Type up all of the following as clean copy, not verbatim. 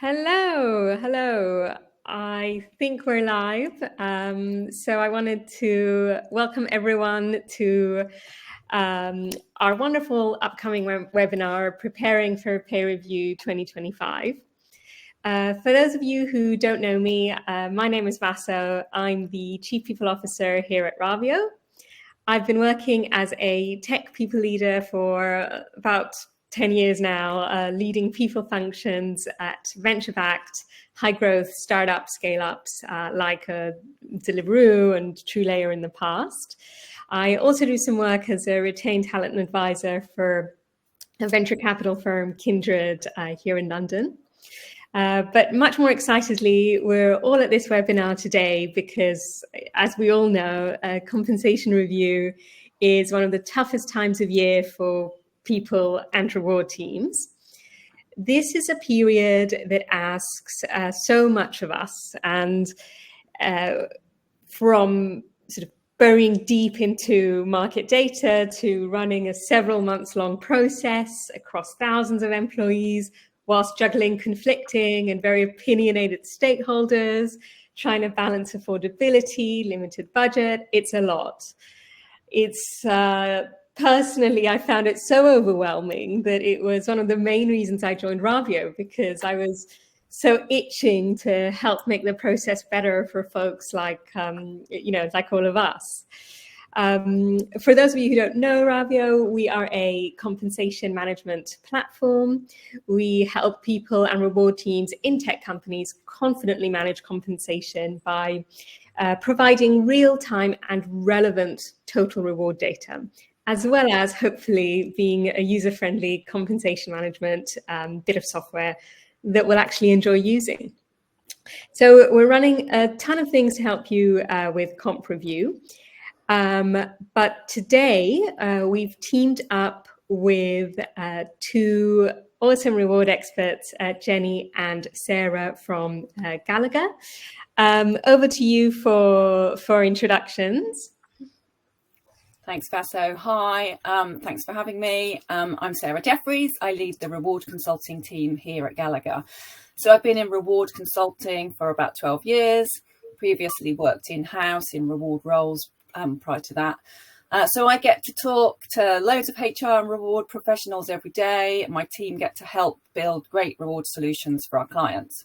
Hello. I think we're live. So I wanted to welcome everyone to our wonderful upcoming webinar, Preparing for Peer Review 2025. For those of you who don't know me, my name is Vaso. I'm the Chief People Officer here at Ravio. I've been working as a tech people leader for about 10 years now, leading people functions at venture-backed, high-growth startup scale-ups like Deliveroo and TrueLayer in the past. I also do some work as a retained talent advisor for a venture capital firm, Kindred, here in London. But much more excitedly, we're all at this webinar today because, as we all know, compensation review is one of the toughest times of year for people and reward teams. This is a period that asks so much of us, and from sort of burying deep into market data to running a several months long process across thousands of employees, whilst juggling conflicting and very opinionated stakeholders, trying to balance affordability, limited budget. It's a lot. It's personally, I found it so overwhelming that it was one of the main reasons I joined Ravio, because I was so itching to help make the process better for folks like, like all of us. For those of you who don't know Ravio, we are a compensation management platform. We help people and reward teams in tech companies confidently manage compensation by providing real-time and relevant total reward data, as well as hopefully being a user-friendly compensation management bit of software that we'll actually enjoy using. So we're running a ton of things to help you with comp review. But today we've teamed up with two awesome reward experts, Jenny and Sarah from Gallagher. Over to you for introductions. Thanks, Vaso. Hi, thanks for having me. I'm Sarah Jefferys. I lead the reward consulting team here at Gallagher. So I've been in reward consulting for about 12 years, previously worked in-house in reward roles prior to that. So I get to talk to loads of HR and reward professionals every day. My team get to help build great reward solutions for our clients.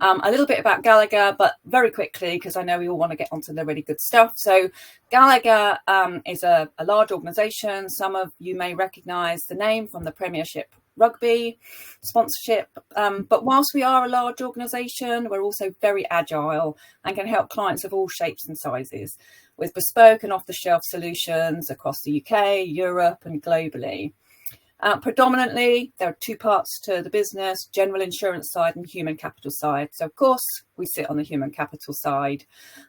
A little bit about Gallagher, but very quickly, because I know we all want to get onto the really good stuff. So Gallagher is a large organisation. Some of you may recognise the name from the Premiership Rugby sponsorship. But whilst we are a large organisation, we're also very agile and can help clients of all shapes and sizes with bespoke and off-the-shelf solutions across the UK, Europe and globally. Predominantly, there are two parts to the business, general insurance side and human capital side. So, of course, we sit on the human capital side.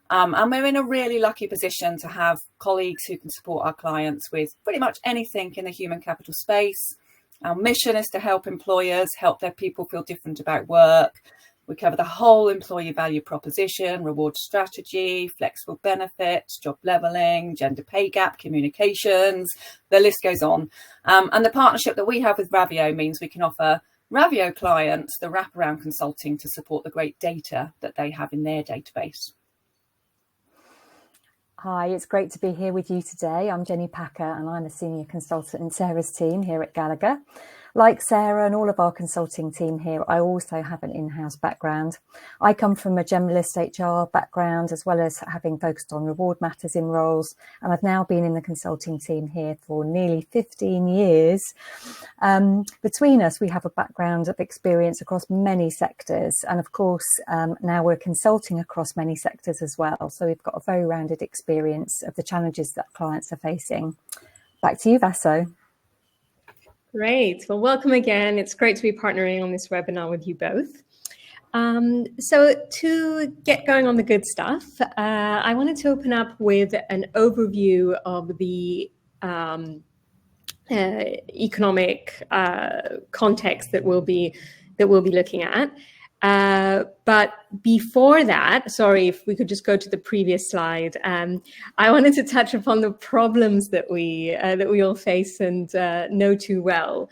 And we're in a really lucky position to have colleagues who can support our clients with pretty much anything in the human capital space. Our mission is to help employers help their people feel different about work. We cover the whole employee value proposition, reward strategy, flexible benefits, job levelling, gender pay gap, communications, the list goes on. And the partnership that we have with Ravio means we can offer Ravio clients the wraparound consulting to support the great data that they have in their database. Hi, it's great to be here with you today. I'm Jenny Packer and I'm a senior consultant in Sarah's team here at Gallagher. Like Sarah and all of our consulting team here, I also have an in-house background. I come from a generalist HR background, as well as having focused on reward matters in roles. And I've now been in the consulting team here for nearly 15 years. Between us, we have a background of experience across many sectors. And of course, now we're consulting across many sectors as well. So we've got a very rounded experience of the challenges that clients are facing. Back to you, Vaso. Great. Well, welcome again. It's great to be partnering on this webinar with you both. So to get going on the good stuff, I wanted to open up with an overview of the economic context that we'll be looking at. But before that, sorry, if we could just go to the previous slide, I wanted to touch upon the problems that we all face and know too well,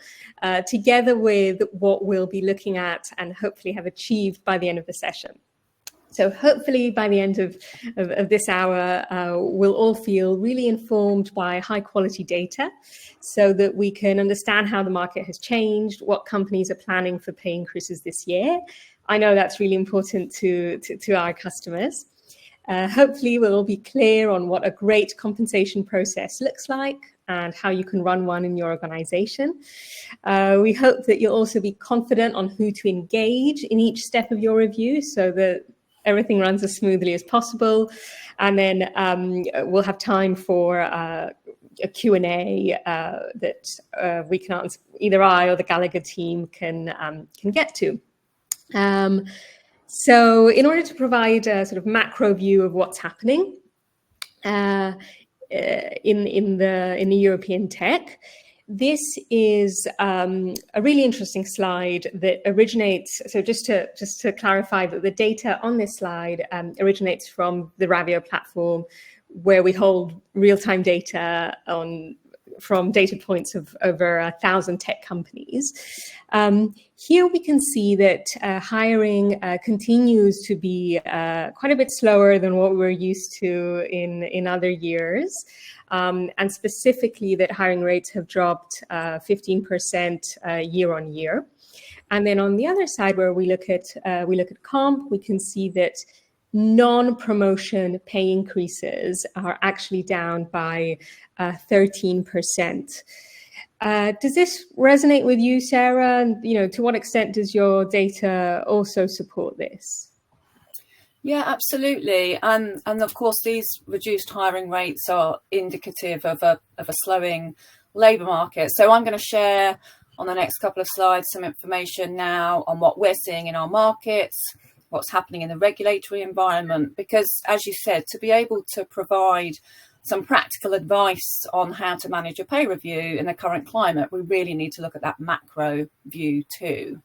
together with what we'll be looking at and hopefully have achieved by the end of the session. So hopefully by the end of this hour, we'll all feel really informed by high quality data so that we can understand how the market has changed, what companies are planning for pay increases this year. I know that's really important to our customers. Hopefully we'll all be clear on what a great compensation process looks like and how you can run one in your organization. We hope that you'll also be confident on who to engage in each step of your review so that everything runs as smoothly as possible. And then we'll have time for a Q&A that we can answer, either I or the Gallagher team can get to. So in order to provide a sort of macro view of what's happening in the European tech, this is a really interesting slide that originates. So just to clarify that the data on this slide originates from the Ravio platform, where we hold real-time data from data points of over 1,000 tech companies. Here we can see that hiring continues to be quite a bit slower than what we're used to in other years. And specifically that hiring rates have dropped 15% year on year. And then on the other side, where we look at comp, we can see that non-promotion pay increases are actually down by 13%. Does this resonate with you, Sarah? And to what extent does your data also support this? Yeah, absolutely. And of course, these reduced hiring rates are indicative of a slowing labour market. So I'm going to share on the next couple of slides some information now on what we're seeing in our markets, what's happening in the regulatory environment, because as you said, to be able to provide some practical advice on how to manage a pay review in the current climate, we really need to look at that macro view too.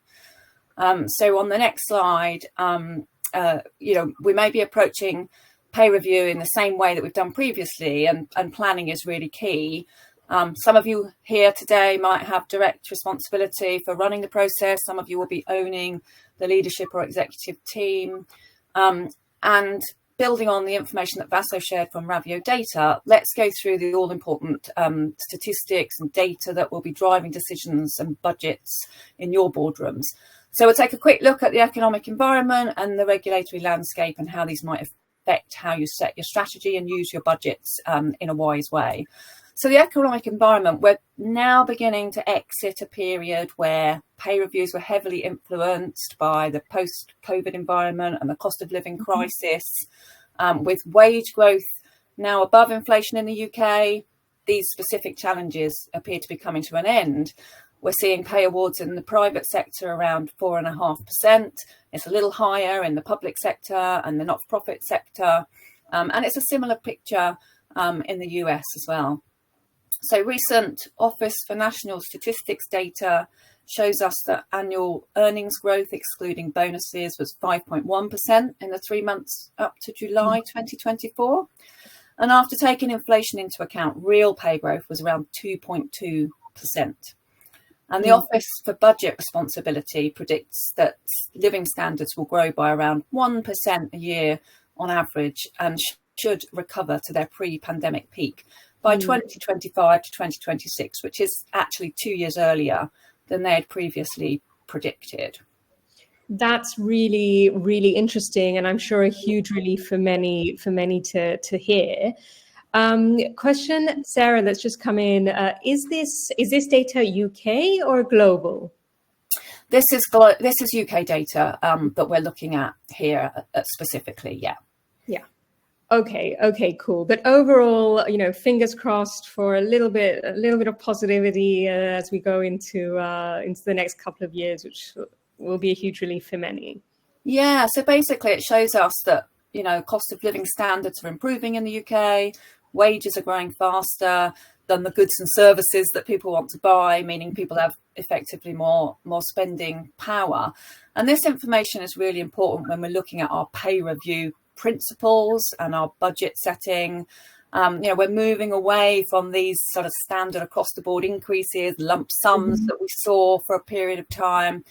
So on the next slide, we may be approaching pay review in the same way that we've done previously, and planning is really key. Some of you here today might have direct responsibility for running the process. Some of you will be owning the leadership or executive team. And building on the information that Vaso shared from Ravio data, let's go through the all-important statistics and data that will be driving decisions and budgets in your boardrooms. So we'll take a quick look at the economic environment and the regulatory landscape and how these might affect how you set your strategy and use your budgets in a wise way. So the economic environment, we're now beginning to exit a period where pay reviews were heavily influenced by the post-COVID environment and the cost of living crisis. With wage growth now above inflation in the UK, these specific challenges appear to be coming to an end. We're seeing pay awards in the private sector around 4.5%. It's a little higher in the public sector and the not-for-profit sector. And it's a similar picture in the US as well. So recent Office for National Statistics data shows us that annual earnings growth, excluding bonuses, was 5.1% in the 3 months up to July 2024. And after taking inflation into account, real pay growth was around 2.2%. And the Office for Budget Responsibility predicts that living standards will grow by around 1% a year on average and should recover to their pre-pandemic peak by 2025 to 2026, which is actually 2 years earlier than they had previously predicted. That's really, really interesting, and I'm sure a huge relief for many to hear. Question, Sarah, that's just come in. Is this data UK or global? This is UK data that we're looking at here specifically. Yeah. Okay, cool. But overall, fingers crossed for a little bit of positivity as we go into the next couple of years, which will be a huge relief for many. Yeah. So basically, it shows us that cost of living standards are improving in the UK. Wages are growing faster. the goods and services that people want to buy, meaning people have effectively more spending power. And this information is really important when we're looking at our pay review principles and our budget setting. We're moving away from these sort of standard across the board increases, lump sums that we saw for a period of time,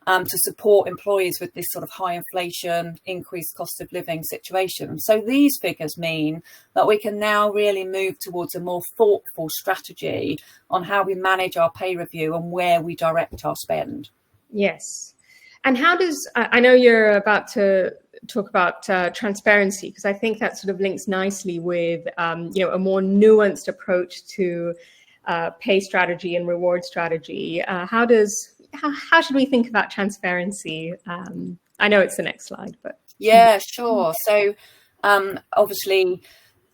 to support employees with this sort of high inflation, increased cost of living situation. So these figures mean that we can now really move towards a more thoughtful strategy on how we manage our pay review and where we direct our spend. Yes. And how does, I know you're about to talk about transparency, because I think that sort of links nicely with, a more nuanced approach to pay strategy and reward strategy. How should we think about transparency? I know it's the next slide, but. Yeah, sure. So obviously,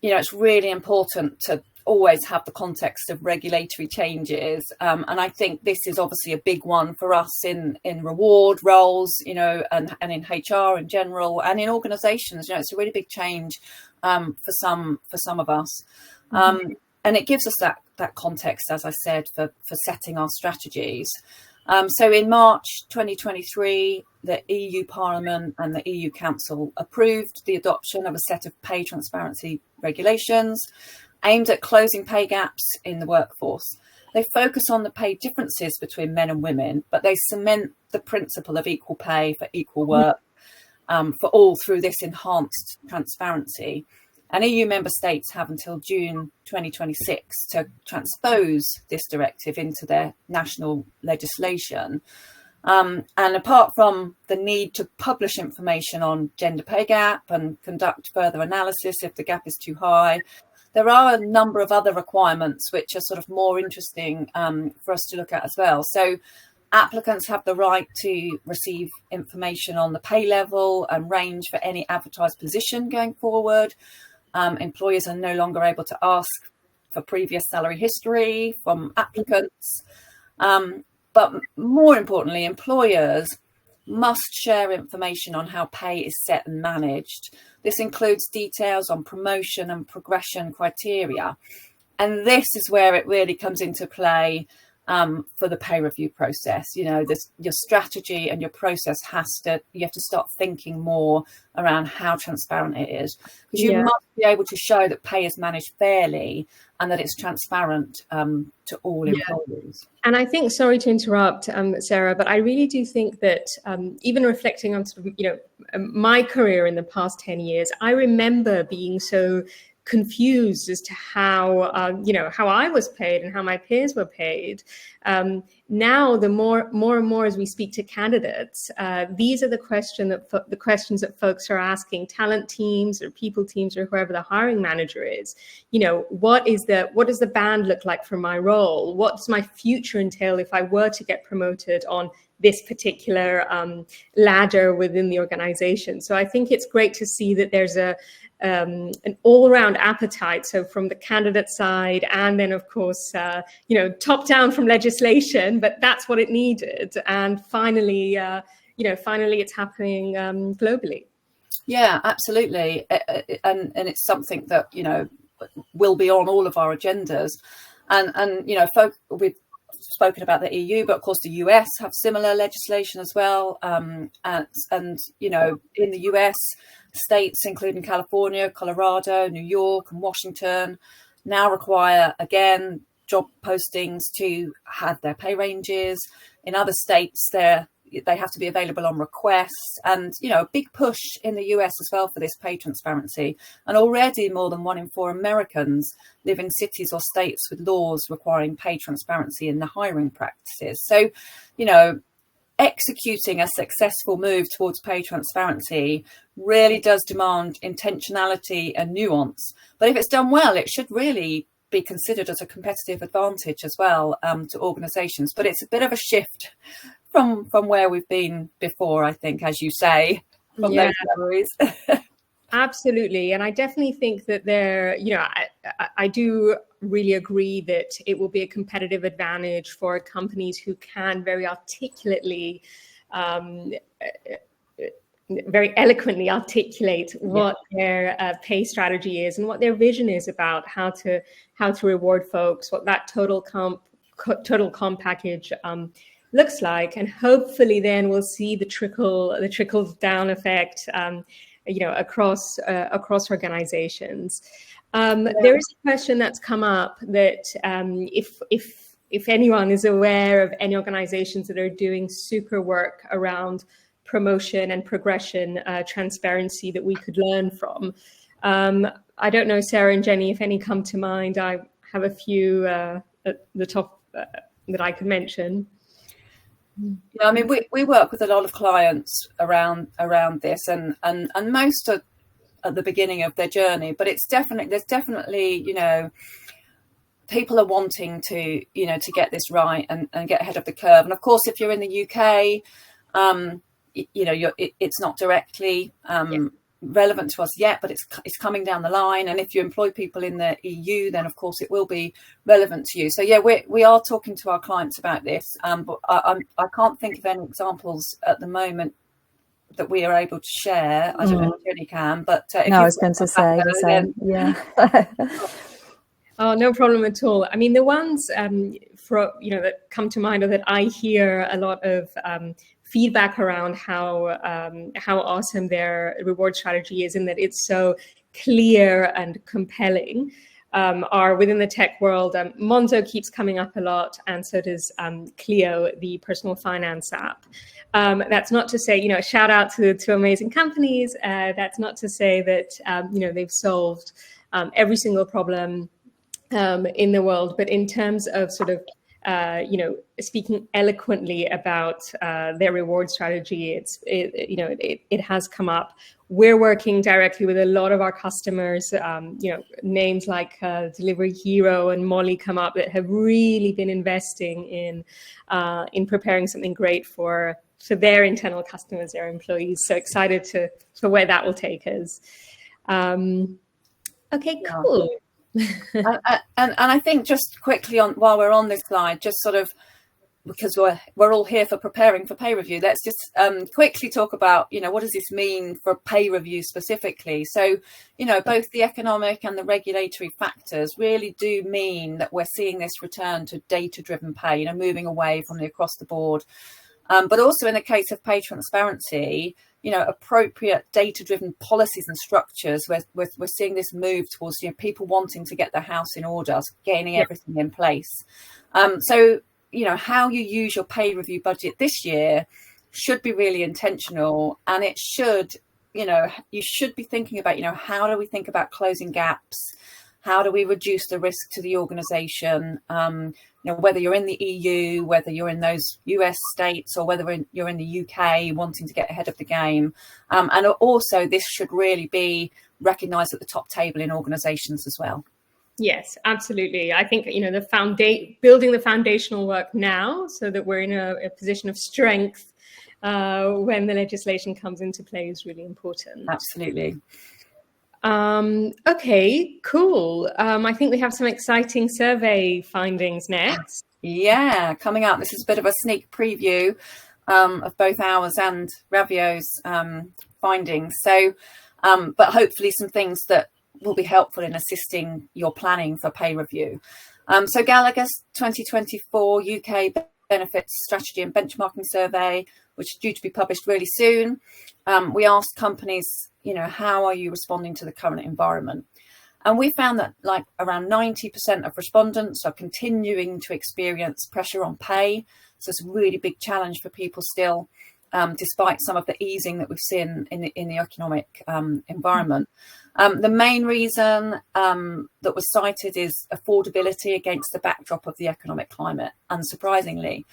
it's really important to always have the context of regulatory changes. And I think this is obviously a big one for us in reward roles, and in HR in general, and in organizations. It's a really big change for some of us. And it gives us that context, as I said, for setting our strategies. So in March 2023, the EU Parliament and the EU Council approved the adoption of a set of pay transparency regulations aimed at closing pay gaps in the workforce. They focus on the pay differences between men and women, but they cement the principle of equal pay for equal work for all through this enhanced transparency. And EU member states have until June 2026 to transpose this directive into their national legislation. And apart from the need to publish information on gender pay gap and conduct further analysis if the gap is too high, there are a number of other requirements which are sort of more interesting for us to look at as well. So applicants have the right to receive information on the pay level and range for any advertised position going forward. Employers are no longer able to ask for previous salary history from applicants. But more importantly, employers must share information on how pay is set and managed. This includes details on promotion and progression criteria. And this is where it really comes into play for the pay review process. Your strategy and your process you have to start thinking more around how transparent it is, because you must be able to show that pay is managed fairly and that it's transparent to all employees. And I think, sorry to interrupt, Sarah, but I really do think that even reflecting on sort of, my career in the past 10 years, I remember being so confused as to how I was paid and how my peers were paid. Now, the more and more as we speak to candidates, these are the questions that folks are asking talent teams or people teams or whoever the hiring manager is. What does the band look like for my role? What does my future entail if I were to get promoted on this particular ladder within the organization? So I think it's great to see that there's an all-round appetite, so from the candidate side, and then of course top down from legislation, but that's what it needed. And finally it's happening globally. Yeah, absolutely. And it's something that will be on all of our agendas. And we've spoken about the EU, but of course the US have similar legislation as well. And in the US, states including California, Colorado, New York and Washington now require, again, job postings to have their pay ranges. In other states, they have to be available on request. And, a big push in the US as well for this pay transparency. And already more than 1 in 4 Americans live in cities or states with laws requiring pay transparency in the hiring practices. So, executing a successful move towards pay transparency really does demand intentionality and nuance. But if it's done well, it should really be considered as a competitive advantage as well to organisations. But it's a bit of a shift from where we've been before, I think, as you say, from those memories. Absolutely. And I definitely think that I do really agree that it will be a competitive advantage for companies who can very articulately very eloquently articulate what their pay strategy is and what their vision is about how to reward folks, what that total comp package looks like, and hopefully then we'll see the trickle down effect, across organizations. There is a question that's come up that if anyone is aware of any organizations that are doing super work around promotion and progression, transparency that we could learn from. I don't know, Sarah and Jenny, if any come to mind. I have a few at the top that I could mention. Yeah, I mean, we work with a lot of clients around this, and most are at the beginning of their journey, but there's definitely, people are wanting to get this right and get ahead of the curve. And of course, if you're in the UK, it's not directly relevant to us yet, but it's coming down the line. And if you employ people in the EU, then of course it will be relevant to you. So yeah, we are talking to our clients about this, but I can't think of any examples at the moment that we are able to share. I don't know if Jenny can, but no, I was going to say the same. Yeah. Oh, no problem at all. I mean, the ones that come to mind, or that I hear a lot of feedback around how awesome their reward strategy is, and that it's so clear and compelling, are within the tech world. Monzo keeps coming up a lot, and so does Clio, the personal finance app. That's not to say, shout out to amazing companies. That's not to say that they've solved every single problem in the world, but in terms of sort of speaking eloquently about their reward strategy, it has come up. We're working directly with a lot of our customers. Names like Delivery Hero and Molly come up that have really been investing in preparing something great for their internal customers, their employees. So excited for where that will take us. Okay, cool. And I think just quickly while we're on this slide, just sort of, because we're all here for preparing for pay review, let's just quickly talk about, what does this mean for pay review specifically? So, both the economic and the regulatory factors really do mean that we're seeing this return to data-driven pay, moving away from the across the board. But also in the case of pay transparency, appropriate data-driven policies and structures, we're seeing this move towards, people wanting to get their house in order, gaining everything in place. So, how you use your pay review budget this year should be really intentional, and it should, you should be thinking about, how do we think about closing gaps? How do we reduce the risk to the organisation? Whether you're in the EU, whether you're in those US states, or whether you're in the UK wanting to get ahead of the game. And also, this should really be recognised at the top table in organisations as well. Yes, absolutely. I think, building the foundational work now so that we're in a position of strength when the legislation comes into play is really important. Absolutely. Okay, cool. I think we have some exciting survey findings next. Yeah, coming up. This is a bit of a sneak preview of both ours and Ravio's findings. So, but hopefully some things that will be helpful in assisting your planning for pay review. So Gallagher's 2024 UK Benefits Strategy and Benchmarking Survey, which is due to be published really soon. We asked companies, how are you responding to the current environment? And we found that around 90% of respondents are continuing to experience pressure on pay. So it's a really big challenge for people still, despite some of the easing that we've seen in the economic environment. The main reason that was cited is affordability against the backdrop of the economic climate, unsurprisingly.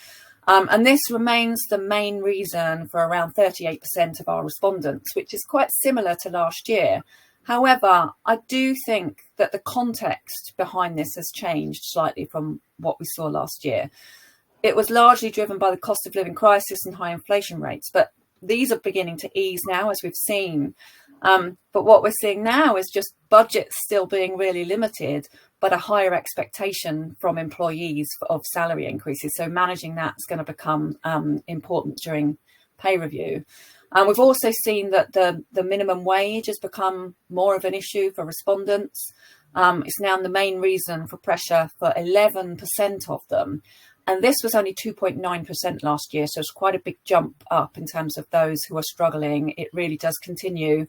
And this remains the main reason for around 38% of our respondents, which is quite similar to last year. However, I do think that the context behind this has changed slightly from what we saw last year. It was largely driven by the cost of living crisis and high inflation rates, but these are beginning to ease now, as we've seen. But what we're seeing now is just budgets still being really limited, but a higher expectation from employees of salary increases. So managing that is going to become important during pay review. We've also seen that the minimum wage has become more of an issue for respondents. It's now the main reason for pressure for 11% of them. And this was only 2.9% last year. So it's quite a big jump up in terms of those who are struggling. It really does continue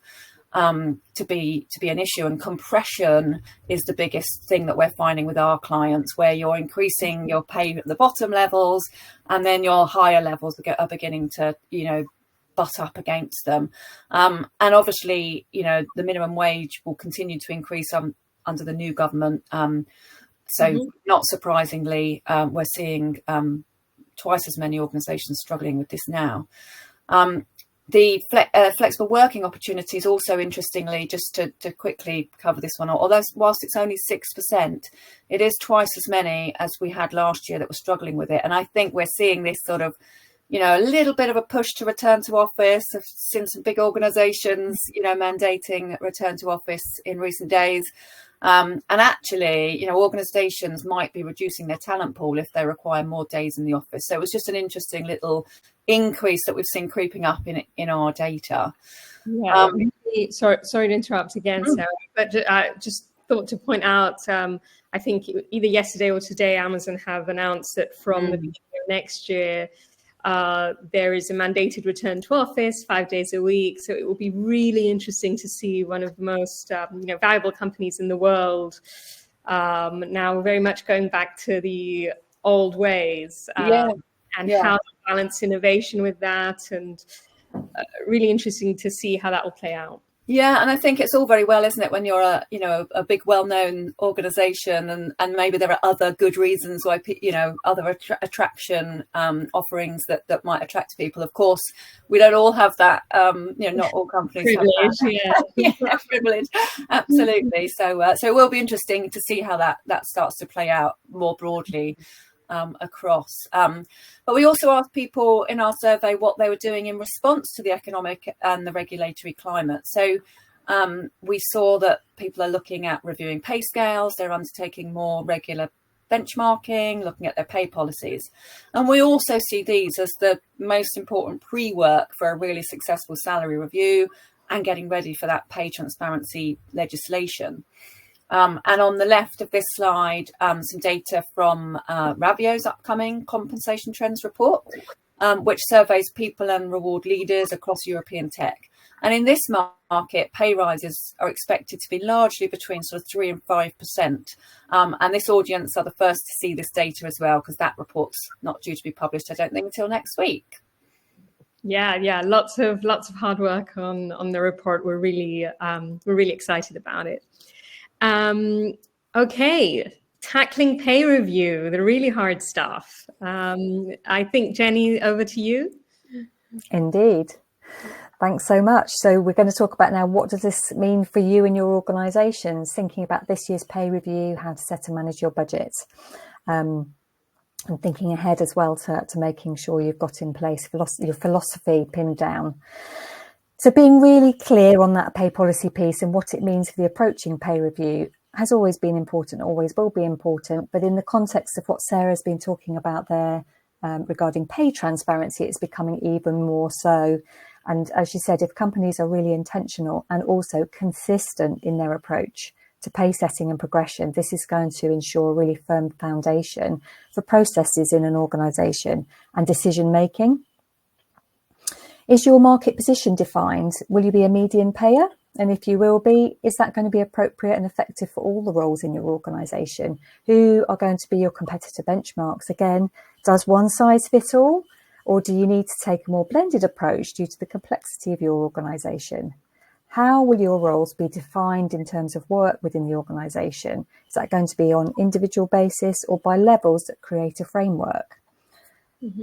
to be an issue. And compression is the biggest thing that we're finding with our clients, where you're increasing your pay at the bottom levels, and then your higher levels are beginning to, butt up against them. And obviously, the minimum wage will continue to increase under the new government. So not surprisingly, we're seeing twice as many organisations struggling with this now. The flexible working opportunities also, interestingly, just to quickly cover this one, although whilst it's only 6%, it is twice as many as we had last year that were struggling with it. And I think we're seeing this sort of, a little bit of a push to return to office. I've seen some big organisations, mandating return to office in recent days. And actually, organisations might be reducing their talent pool if they require more days in the office. So it was just an interesting little increase that we've seen creeping up in our data. Yeah. Sorry to interrupt again, Sarah, but just thought to point out, I think either yesterday or today, Amazon have announced that from the beginning of next year, there is a mandated return to office 5 days a week. So it will be really interesting to see one of the most valuable companies in the world now very much going back to the old ways how to balance innovation with that, and really interesting to see how that will play out. Yeah, and I think it's all very well, isn't it, when you're a big, well-known organisation, and maybe there are other good reasons why other attraction offerings that might attract people. Of course, we don't all have that. Not all companies privilege, have that. Privilege, absolutely. So it will be interesting to see how that starts to play out more broadly across. But we also asked people in our survey what they were doing in response to the economic and the regulatory climate. So we saw that people are looking at reviewing pay scales, they're undertaking more regular benchmarking, looking at their pay policies. And we also see these as the most important pre-work for a really successful salary review and getting ready for that pay transparency legislation. And on the left of this slide, some data from Ravio's upcoming compensation trends report, which surveys people and reward leaders across European tech. And in this market, pay rises are expected to be largely between sort of 3 and 5%. And this audience are the first to see this data as well, because that report's not due to be published, I don't think, until next week. Yeah, lots of hard work on the report. We're really excited about it. Okay, tackling pay review, the really hard stuff. I think, Jenny, over to you. Indeed. Thanks so much. So we're going to talk about now, what does this mean for you and your organisations, thinking about this year's pay review, how to set and manage your budget, and thinking ahead as well to making sure you've got in place your philosophy pinned down. So being really clear on that pay policy piece and what it means for the approaching pay review has always been important, always will be important. But in the context of what Sarah's been talking about there regarding pay transparency, it's becoming even more so. And as you said, if companies are really intentional and also consistent in their approach to pay setting and progression, this is going to ensure a really firm foundation for processes in an organisation and decision making. Is your market position defined? Will you be a median payer? And if you will be, is that going to be appropriate and effective for all the roles in your organisation? Who are going to be your competitor benchmarks? Again, does one size fit all? Or do you need to take a more blended approach due to the complexity of your organisation? How will your roles be defined in terms of work within the organisation? Is that going to be on individual basis or by levels that create a framework?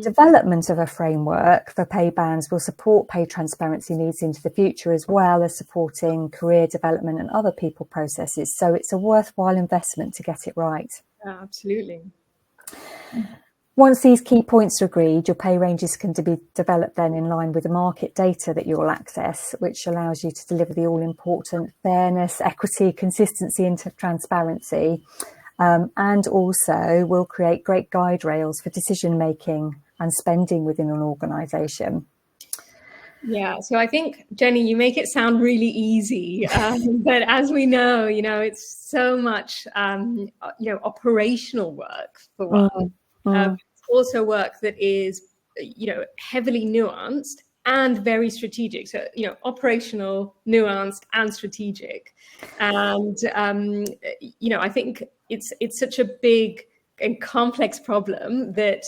Development of a framework for pay bands will support pay transparency needs into the future, as well as supporting career development and other people processes. So it's a worthwhile investment to get it right. Absolutely. Once these key points are agreed, your pay ranges can be developed then in line with the market data that you'll access, which allows you to deliver the all-important fairness, equity, consistency and transparency. And also will create great guide rails for decision making and spending within an organisation. Yeah, so I think, Jenny, you make it sound really easy, but as we know, it's so much, operational work for one. It's also work that is, heavily nuanced and very strategic. So, operational, nuanced, and strategic. And, I think it's such a big and complex problem that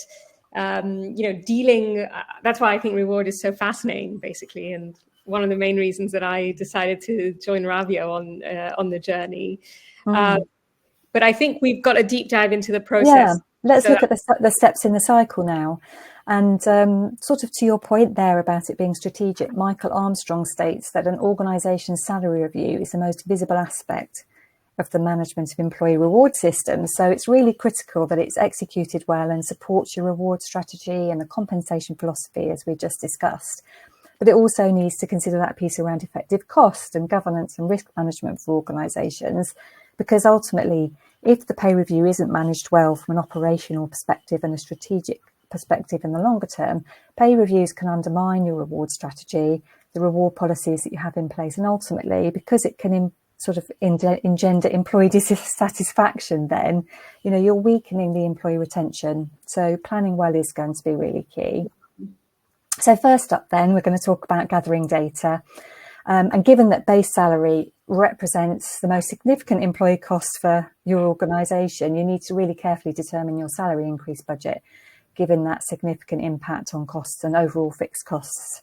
dealing. That's why I think reward is so fascinating, basically, and one of the main reasons that I decided to join Ravio on the journey. But I think we've got a deep dive into the process. Yeah, let's look at the steps in the cycle now. And sort of to your point there about it being strategic, Michael Armstrong states that an organisation's salary review is the most visible aspect of the management of employee reward systems. So it's really critical that it's executed well and supports your reward strategy and the compensation philosophy, as we just discussed. But it also needs to consider that piece around effective cost and governance and risk management for organisations, because ultimately, if the pay review isn't managed well from an operational perspective and a strategic perspective in the longer term, pay reviews can undermine your reward strategy, the reward policies that you have in place, and ultimately, because it can sort of engender employee dissatisfaction, then you're weakening the employee retention. So planning well is going to be really key. So first up then, we're going to talk about gathering data. And given that base salary represents the most significant employee costs for your organisation, you need to really carefully determine your salary increase budget, given that significant impact on costs and overall fixed costs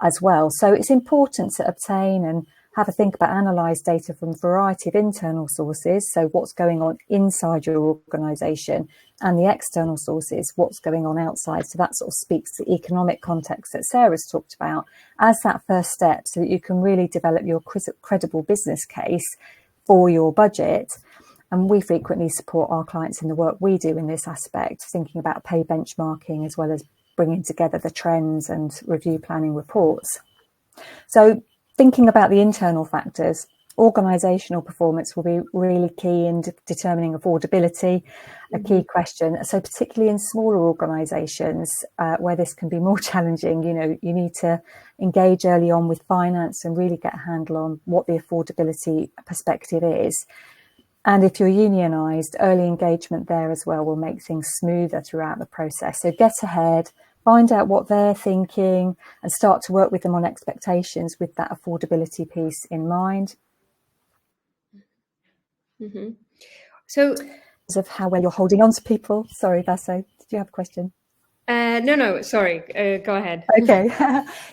as well. So it's important to obtain and have a think about analyse data from a variety of internal sources, so what's going on inside your organisation, and the external sources, what's going on outside. So that sort of speaks to the economic context that Sarah's talked about as that first step, so that you can really develop your credible business case for your budget. And we frequently support our clients in the work we do in this aspect, thinking about pay benchmarking as well as bringing together the trends and review planning reports. So thinking about the internal factors, organisational performance will be really key in determining affordability, a key question. So particularly in smaller organisations where this can be more challenging, you need to engage early on with finance and really get a handle on what the affordability perspective is. And if you're unionised, early engagement there as well will make things smoother throughout the process. So get ahead, find out what they're thinking and start to work with them on expectations with that affordability piece in mind. Mm-hmm. So, of how well you're holding on to people. Sorry, Vaso, did you have a question? No, sorry, go ahead. Okay.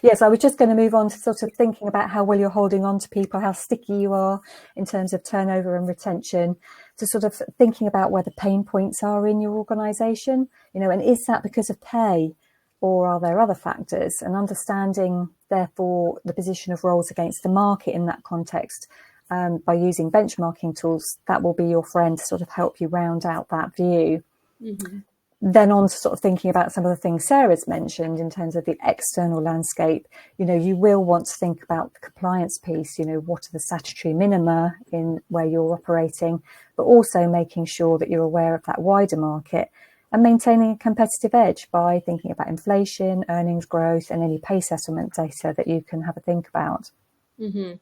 Yes, I was just going to move on to sort of thinking about how well you're holding on to people, how sticky you are in terms of turnover and retention, to sort of thinking about where the pain points are in your organisation, and is that because of pay or are there other factors? And understanding, therefore, the position of roles against the market in that context by using benchmarking tools, that will be your friend to sort of help you round out that view. Mm-hmm. Then on to sort of thinking about some of the things Sarah's mentioned in terms of the external landscape, you will want to think about the compliance piece, what are the statutory minima in where you're operating, but also making sure that you're aware of that wider market and maintaining a competitive edge by thinking about inflation, earnings growth, and any pay settlement data that you can have a think about. Mm-hmm.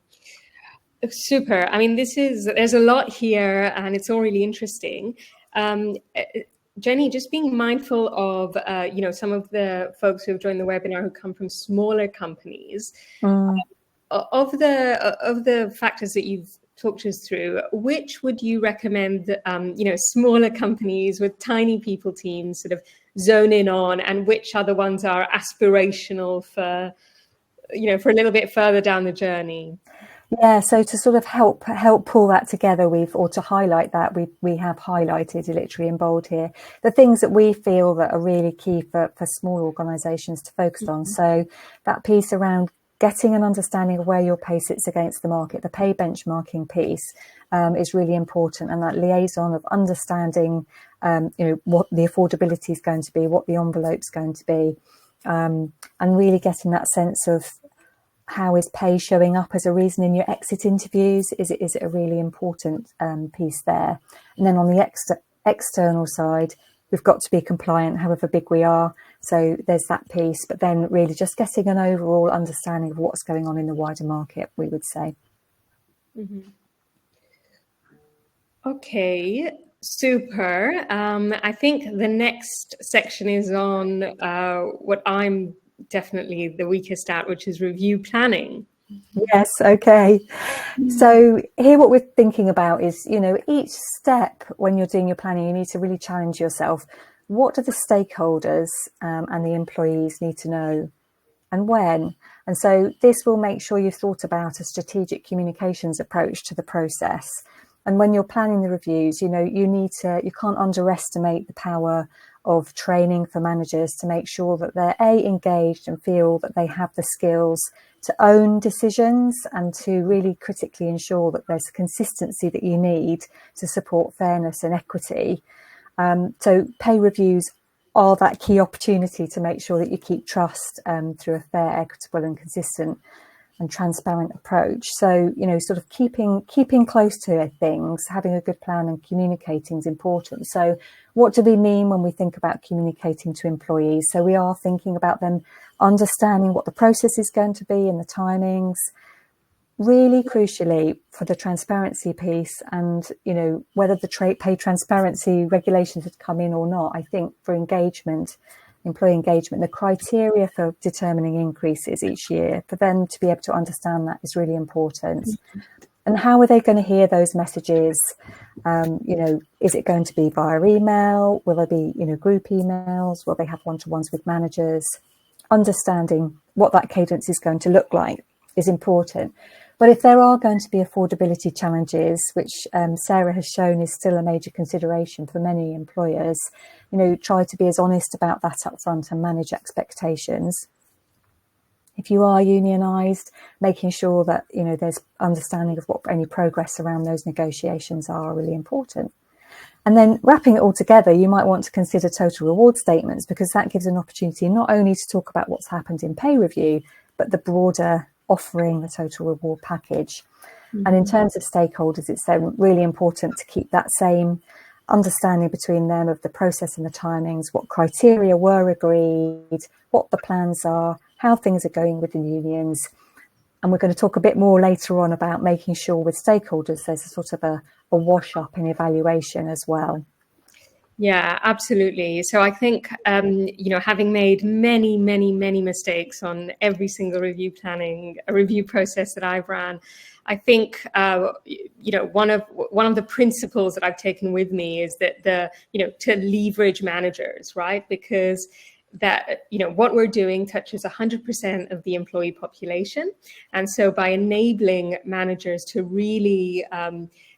Super. I mean, there's a lot here and it's all really interesting. Jenny, just being mindful of, some of the folks who have joined the webinar who come from smaller companies. Of the factors that you've talked us through, which would you recommend that, smaller companies with tiny people teams sort of zone in on, and which other ones are aspirational for a little bit further down the journey? Yeah, so to sort of help pull that together, to highlight that, we have highlighted literally in bold here the things that we feel that are really key for small organisations to focus on. So that piece around getting an understanding of where your pay sits against the market, the pay benchmarking piece is really important, and that liaison of understanding, what the affordability is going to be, what the envelope's going to be, and really getting that sense of how is pay showing up as a reason in your exit interviews? Is it a really important piece there? And then on the external side, we've got to be compliant, however big we are. So there's that piece, but then really just getting an overall understanding of what's going on in the wider market, we would say. Mm-hmm. Okay, super. I think the next section is on what I'm definitely the weakest at, which is review planning. Yes, okay. So here what we're thinking about is, each step when you're doing your planning, you need to really challenge yourself. What do the stakeholders and the employees need to know, and when? And so this will make sure you've thought about a strategic communications approach to the process. And when you're planning the reviews, you can't underestimate the power of training for managers to make sure that they're engaged and feel that they have the skills to own decisions and to really critically ensure that there's consistency that you need to support fairness and equity. So pay reviews are that key opportunity to make sure that you keep trust through a fair, equitable and consistent and transparent approach. So, sort of keeping close to things, having a good plan and communicating is important. So what do we mean when we think about communicating to employees? So we are thinking about them understanding what the process is going to be and the timings, really crucially for the transparency piece and, whether the pay transparency regulations had come in or not. I think for employee engagement, the criteria for determining increases each year, for them to be able to understand that is really important. And how are they going to hear those messages? Is it going to be via email? Will there be, group emails? Will they have one-to-ones with managers? Understanding what that cadence is going to look like is important. But if there are going to be affordability challenges, which Sarah has shown is still a major consideration for many employers, try to be as honest about that up front and manage expectations. If you are unionised, making sure that, there's understanding of what any progress around those negotiations are really important. And then wrapping it all together, you might want to consider total reward statements, because that gives an opportunity not only to talk about what's happened in pay review, but the broader offering, the total reward package. Mm-hmm. And in terms of stakeholders, it's then really important to keep that same understanding between them of the process and the timings, what criteria were agreed, what the plans are, how things are going with the unions. And we're going to talk a bit more later on about making sure with stakeholders there's a sort of a wash up in evaluation as well. Yeah, absolutely. So I think, having made many mistakes on every single review process that I've ran, I think, one of the principles that I've taken with me is that to leverage managers, right? Because that, what we're doing touches 100% of the employee population. And so by enabling managers to really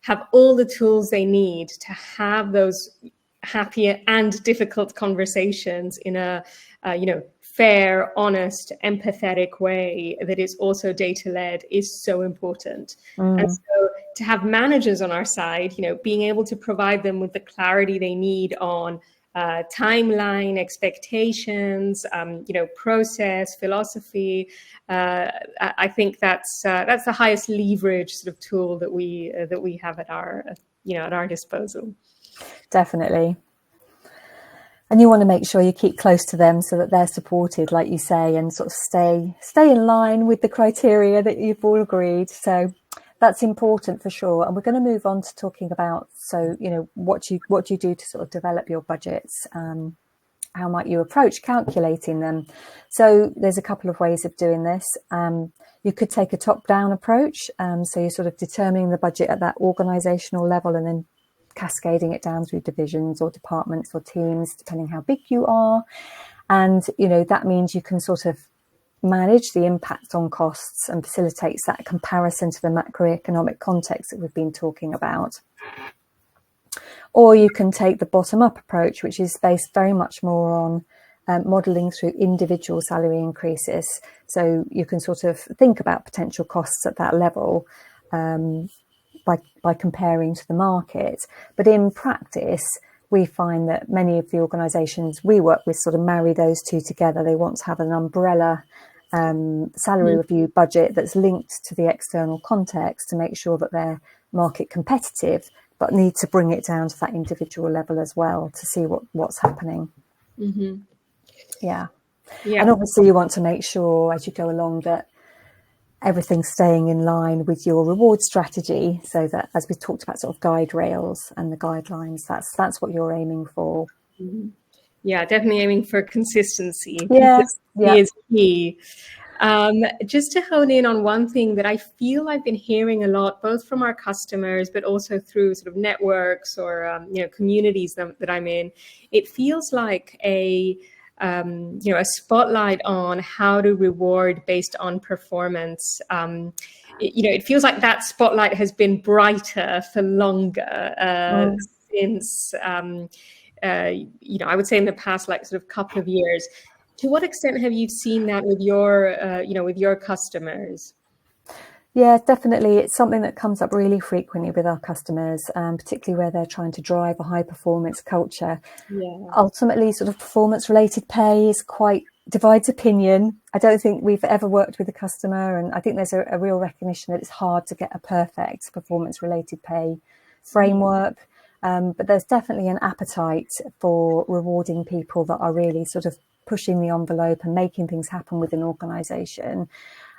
have all the tools they need to have those happy and difficult conversations in a fair, honest, empathetic way that is also data-led is so important. And so to have managers on our side, being able to provide them with the clarity they need on timeline, expectations, process, philosophy. I think that's the highest leverage sort of tool that we have at our disposal. Definitely. And you want to make sure you keep close to them so that they're supported, like you say, and sort of stay in line with the criteria that you've all agreed. So that's important for sure. And we're going to move on to talking about, what you do to sort of develop your budgets. How might you approach calculating them? So there's a couple of ways of doing this. You could take a top-down approach. So you're sort of determining the budget at that organisational level and then cascading it down through divisions or departments or teams, depending how big you are. And, that means you can sort of manage the impact on costs and facilitates that comparison to the macroeconomic context that we've been talking about. Or you can take the bottom-up approach, which is based very much more on modelling through individual salary increases. So you can sort of think about potential costs at that level by comparing to the market. But in practice, we find that many of the organisations we work with sort of marry those two together. They want to have an umbrella salary review budget that's linked to the external context to make sure that they're market competitive, but need to bring it down to that individual level as well to see what's happening. Mm-hmm. Yeah. Yeah. And obviously you want to make sure as you go along that everything's staying in line with your reward strategy, so that, as we talked about, sort of guide rails and the guidelines, that's what you're aiming for. Mm-hmm. Yeah, definitely aiming for consistency. Yeah. Consistency is key. Just to hone in on one thing that I feel I've been hearing a lot, both from our customers, but also through sort of networks or communities that I'm in, it feels like a spotlight on how to reward based on performance. It feels like that spotlight has been brighter for longer since. I would say in the past, like sort of couple of years. To what extent have you seen that with your customers? Yeah, definitely. It's something that comes up really frequently with our customers, particularly where they're trying to drive a high performance culture. Yeah. Ultimately, sort of performance related pay is quite divides opinion. I don't think we've ever worked with a customer, and I think there's a real recognition that it's hard to get a perfect performance related pay framework. But there's definitely an appetite for rewarding people that are really sort of pushing the envelope and making things happen with an organisation.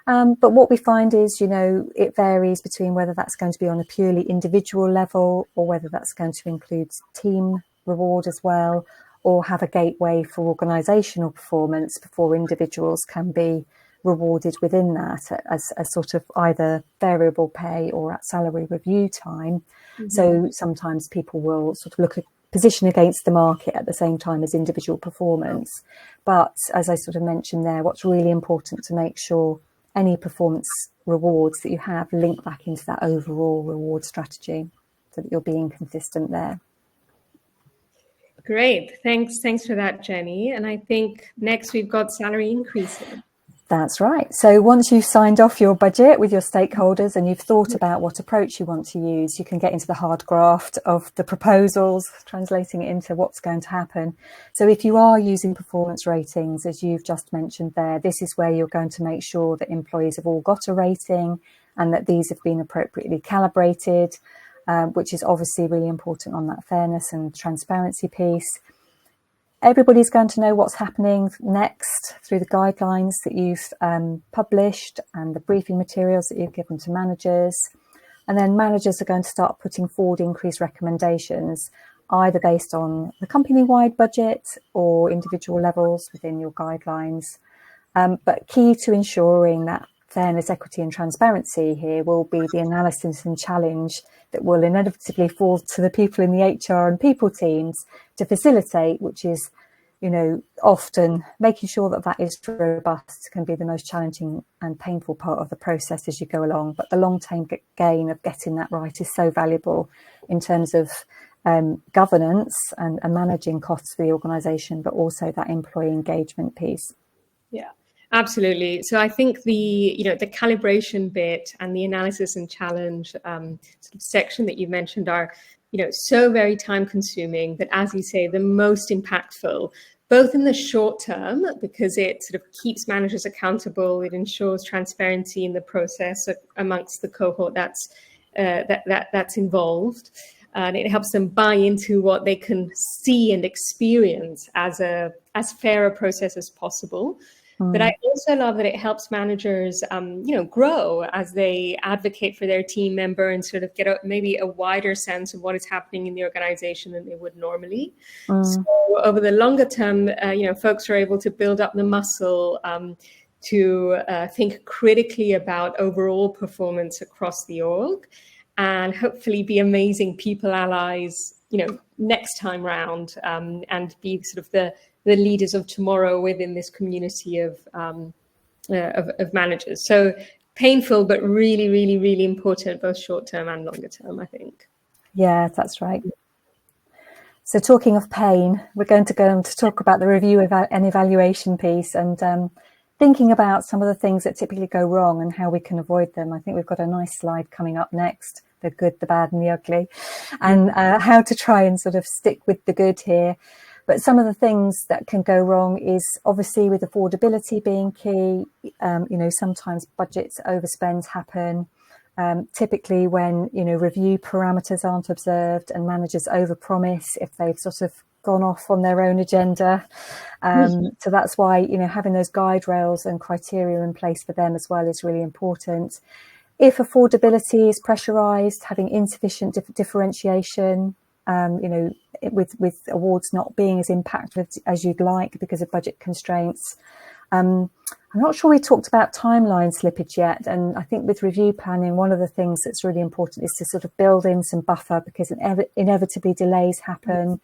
But what we find is, it varies between whether that's going to be on a purely individual level or whether that's going to include team reward as well, or have a gateway for organisational performance before individuals can be rewarded within that as a sort of either variable pay or at salary review time. Mm-hmm. So sometimes people will sort of look at position against the market at the same time as individual performance. But as I sort of mentioned there, what's really important to make sure any performance rewards that you have link back into that overall reward strategy so that you're being consistent there. Great. Thanks for that, Jenny. And I think next we've got salary increases. That's right. So once you've signed off your budget with your stakeholders and you've thought about what approach you want to use, you can get into the hard graft of the proposals, translating it into what's going to happen. So if you are using performance ratings, as you've just mentioned there, this is where you're going to make sure that employees have all got a rating and that these have been appropriately calibrated, which is obviously really important on that fairness and transparency piece. Everybody's going to know what's happening next through the guidelines that you've published and the briefing materials that you've given to managers. And then managers are going to start putting forward increased recommendations, either based on the company-wide budget or individual levels within your guidelines. But key to ensuring that fairness, equity and transparency here will be the analysis and challenge that will inevitably fall to the people in the HR and people teams to facilitate, which is, often making sure that that is robust can be the most challenging and painful part of the process as you go along. But the long-term gain of getting that right is so valuable in terms of governance and managing costs for the organisation, but also that employee engagement piece. Yeah. Absolutely. So I think the calibration bit and the analysis and challenge sort of section that you mentioned are, so very time consuming, but as you say, the most impactful, both in the short term, because it sort of keeps managers accountable. It ensures transparency in the process amongst the cohort that's involved. And it helps them buy into what they can see and experience as fair a process as possible. But I also love that it helps managers, grow as they advocate for their team member and sort of get maybe a wider sense of what is happening in the organization than they would normally. So over the longer term, folks are able to build up the muscle to think critically about overall performance across the org and hopefully be amazing people allies, next time round and be sort of the leaders of tomorrow within this community of managers. So painful, but really, really, really important, both short term and longer term, I think. Yeah, that's right. So talking of pain, we're going to go on to talk about the review and evaluation piece and thinking about some of the things that typically go wrong and how we can avoid them. I think we've got a nice slide coming up next, the good, the bad and the ugly, and how to try and sort of stick with the good here. But some of the things that can go wrong is obviously with affordability being key. Sometimes budgets overspends happen. Typically when, review parameters aren't observed and managers overpromise if they've sort of gone off on their own agenda. So that's why, having those guide rails and criteria in place for them as well is really important. If affordability is pressurised, having insufficient differentiation, with awards not being as impactful as you'd like because of budget constraints. I'm not sure we talked about timeline slippage yet. And I think with review planning, one of the things that's really important is to sort of build in some buffer, because inevitably delays happen.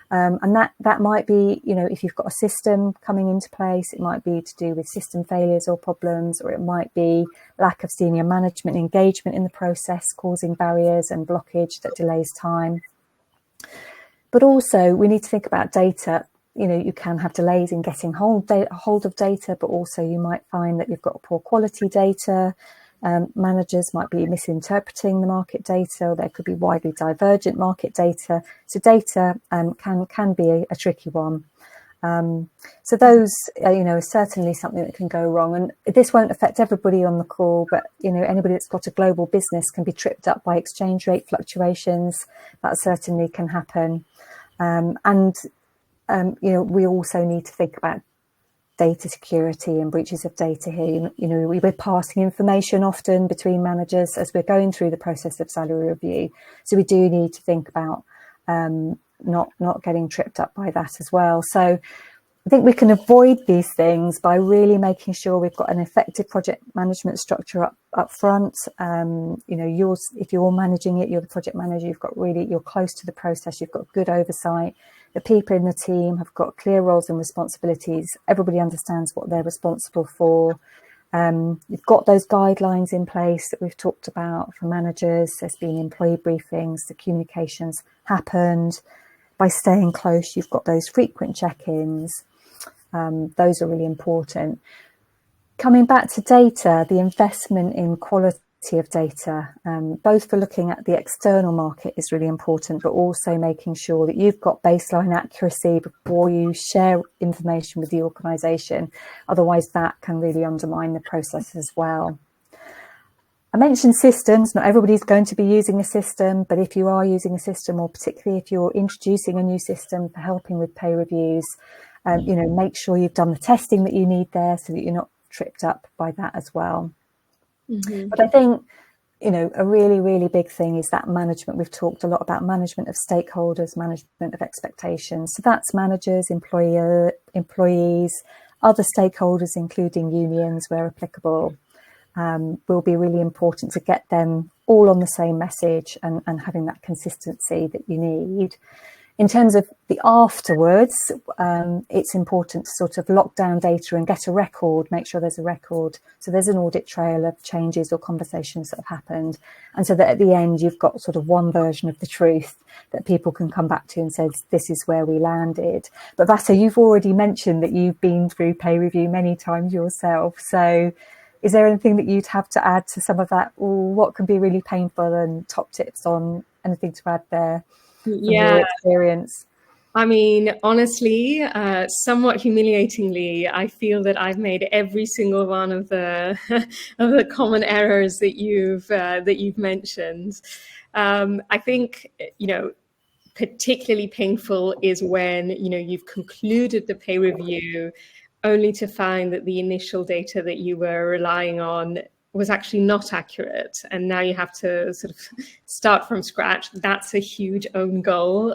And that might be, if you've got a system coming into place, it might be to do with system failures or problems, or it might be lack of senior management engagement in the process, causing barriers and blockage that delays time. But also we need to think about data. You can have delays in getting hold of data, but also you might find that you've got poor quality data. Managers might be misinterpreting the market data, or there could be widely divergent market data. So data can be a tricky one. So those, are certainly something that can go wrong. And this won't affect everybody on the call, but, anybody that's got a global business can be tripped up by exchange rate fluctuations. That certainly can happen. We also need to think about data security and breaches of data here. We're passing information often between managers as we're going through the process of salary review. So we do need to think about not getting tripped up by that as well. So I think we can avoid these things by really making sure we've got an effective project management structure up front. If you're managing it, you're the project manager, you're close to the process, you've got good oversight. The people in the team have got clear roles and responsibilities. Everybody understands what they're responsible for. You've got those guidelines in place that we've talked about for managers. There's been employee briefings, the communications happened. By staying close, you've got those frequent check-ins. Those are really important. Coming back to data, the investment in quality of data, both for looking at the external market is really important, but also making sure that you've got baseline accuracy before you share information with the organisation. Otherwise, that can really undermine the process as well. I mentioned systems. Not everybody's going to be using a system, but if you are using a system, or particularly if you're introducing a new system for helping with pay reviews, make sure you've done the testing that you need there so that you're not tripped up by that as well. Mm-hmm. But I think, a really, really big thing is that management. We've talked a lot about management of stakeholders, management of expectations. So that's managers, employees, other stakeholders, including unions where applicable. Will be really important to get them all on the same message and having that consistency that you need. In terms of the afterwards, it's important to sort of lock down data and get a record, make sure there's a record. So there's an audit trail of changes or conversations that have happened. And so that at the end, you've got sort of one version of the truth that people can come back to and say, this is where we landed. But Vasa, you've already mentioned that you've been through pay review many times yourself. So is there anything that you'd have to add to some of that? Or what can be really painful, and top tips on anything to add there from your experience? I mean, honestly, somewhat humiliatingly, I feel that I've made every single one of the of the common errors that you've mentioned. I think, particularly painful is when, you've concluded the pay review only to find that the initial data that you were relying on was actually not accurate. And now you have to sort of start from scratch. That's a huge own goal,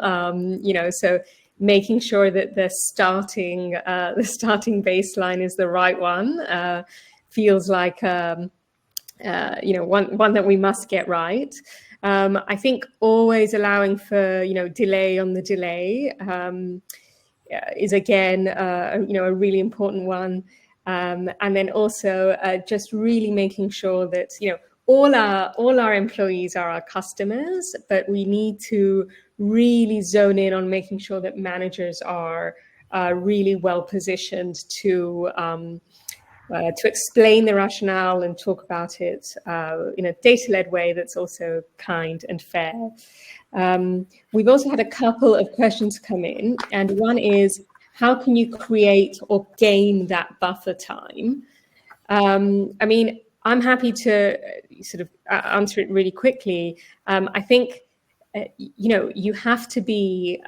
so making sure that the starting baseline is the right one feels like, one that we must get right. I think always allowing for, delay on the delay, is again, a really important one. And then also just really making sure that, all our employees are our customers, but we need to really zone in on making sure that managers are really well positioned to explain the rationale and talk about it in a data-led way that's also kind and fair. We've also had a couple of questions come in, and one is, how can you create or gain that buffer time? I'm happy to sort of answer it really quickly. I think, you have to be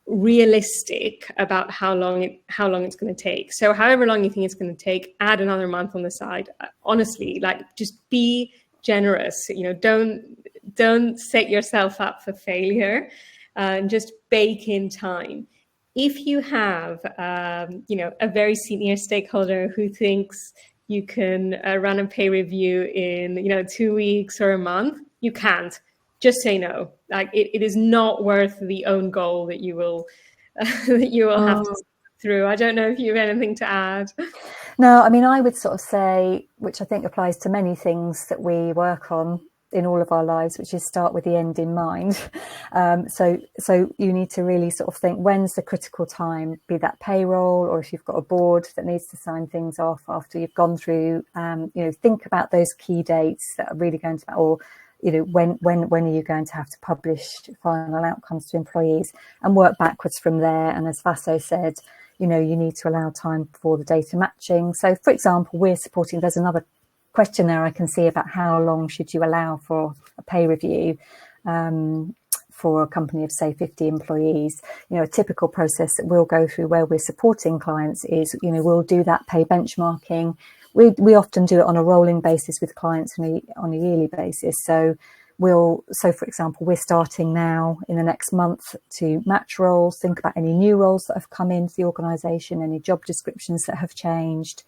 realistic about how long it's going to take. So however long you think it's going to take, add another month on the side. Honestly, like, just be generous. Don't set yourself up for failure, and just bake in time. If you have a very senior stakeholder who thinks you can run a pay review in 2 weeks or a month, you can't. Just say no. Like, it is not worth the own goal that you will have to through. I don't know if you have anything to add. No, I mean, I would sort of say, which I think applies to many things that we work on in all of our lives, which is start with the end in mind. So you need to really sort of think, when's the critical time, be that payroll, or if you've got a board that needs to sign things off after you've gone through, think about those key dates that are really going to, or when are you going to have to publish final outcomes to employees, and work backwards from there. And as Vaso said, you need to allow time for the data matching. So, for example, there's another question there I can see about how long should you allow for a pay review for a company of, say, 50 employees. A typical process that we'll go through where we're supporting clients is, we'll do that pay benchmarking. We often do it on a rolling basis with clients on a yearly basis. So for example, we're starting now in the next month to match roles, think about any new roles that have come into the organisation, any job descriptions that have changed.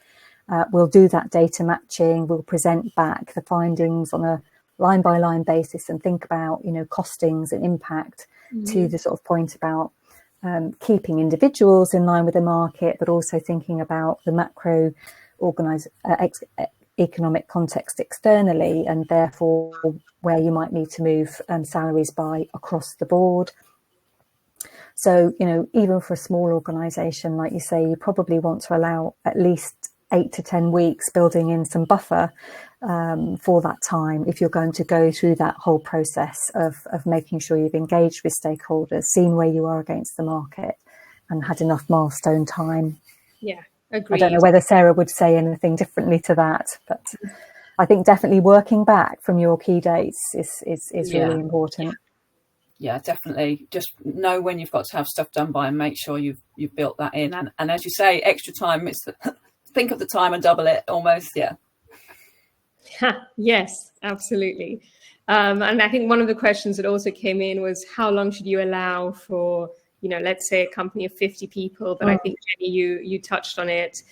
We'll do that data matching. We'll present back the findings on a line by line basis and think about, costings and impact, to the sort of point about keeping individuals in line with the market, but also thinking about the macro economic context externally, and therefore where you might need to move salaries by across the board. So, even for a small organisation, like you say, you probably want to allow at least 8 to 10 weeks, building in some buffer for that time, if you're going to go through that whole process of making sure you've engaged with stakeholders, seen where you are against the market, and had enough milestone time. Yeah, agreed. I don't know whether Sarah would say anything differently to that, but I think definitely working back from your key dates is really important. Yeah, definitely. Just know when you've got to have stuff done by, and make sure you've built that in. And as you say, extra time, it's think of the time and double it almost. Yeah. Yes, absolutely. And I think one of the questions that also came in was, how long should you allow for, let's say a company of 50 people, but I think, Jenny, you touched on it,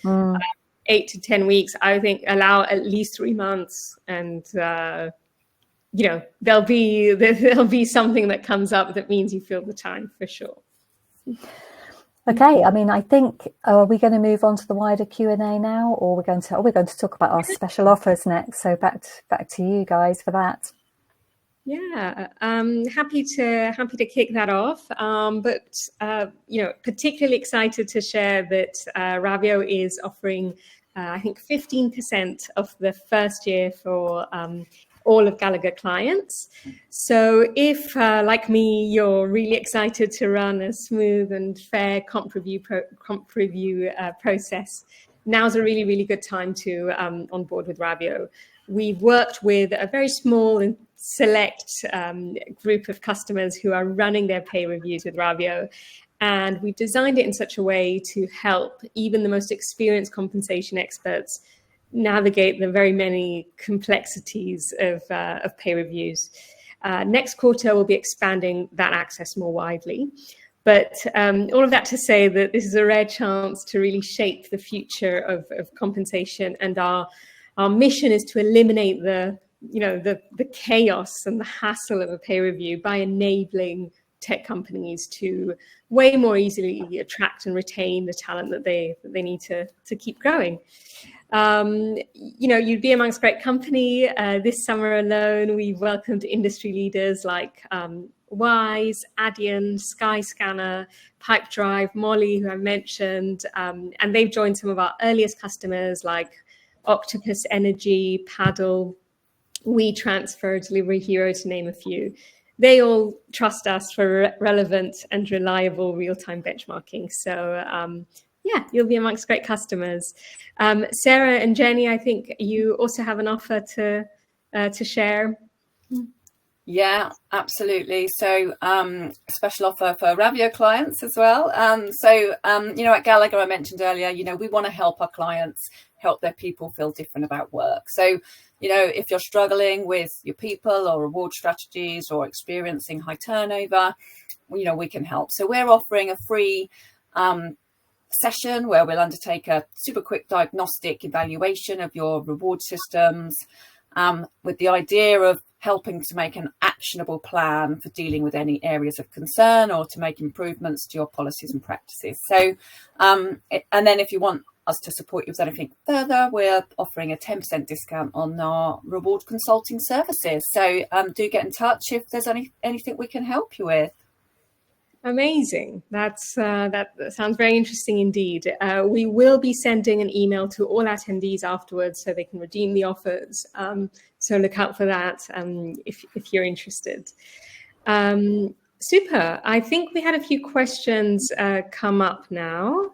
8 to 10 weeks. I think allow at least 3 months, and there'll be something that comes up that means you fill the time for sure. Okay, I mean, I think, are we going to move on to the wider Q&A now, or we're going to talk about our special offers next? So back to you guys for that. Yeah, happy to kick that off. But particularly excited to share that Ravio is offering, I think, 15% of the first year for all of Gallagher clients. So if, like me, you're really excited to run a smooth and fair comp review process, now's a really, really good time to onboard with Ravio. We've worked with a very small and select group of customers who are running their pay reviews with Ravio. And we've designed it in such a way to help even the most experienced compensation experts navigate the very many complexities of pay reviews. Next quarter, we'll be expanding that access more widely. But all of that to say that this is a rare chance to really shape the future of compensation. And our mission is to eliminate the chaos and the hassle of a pay review by enabling tech companies to way more easily attract and retain the talent that they need to keep growing. You'd be amongst great company. This summer alone, we've welcomed industry leaders like Wise, Adyen, Skyscanner, Pipedrive, Molly, who I mentioned, and they've joined some of our earliest customers like Octopus Energy, Paddle, WeTransfer, Delivery Hero, to name a few. They all trust us for relevant and reliable real-time benchmarking. So yeah, you'll be amongst great customers. Sarah and Jenny, I think you also have an offer to share. Yeah, absolutely. So special offer for Ravio clients as well. At Gallagher, I mentioned earlier, we want to help our clients help their people feel different about work. So, if you're struggling with your people or reward strategies or experiencing high turnover, we can help. So we're offering a free session where we'll undertake a super quick diagnostic evaluation of your reward systems, with the idea of helping to make an actionable plan for dealing with any areas of concern or to make improvements to your policies and practices. So, and then if you want us to support you with anything further, we're offering a 10% discount on our reward consulting services. So do get in touch if there's anything we can help you with. Amazing. That sounds very interesting indeed. We will be sending an email to all attendees afterwards so they can redeem the offers. So look out for that if you're interested. Super. I think we had a few questions come up now.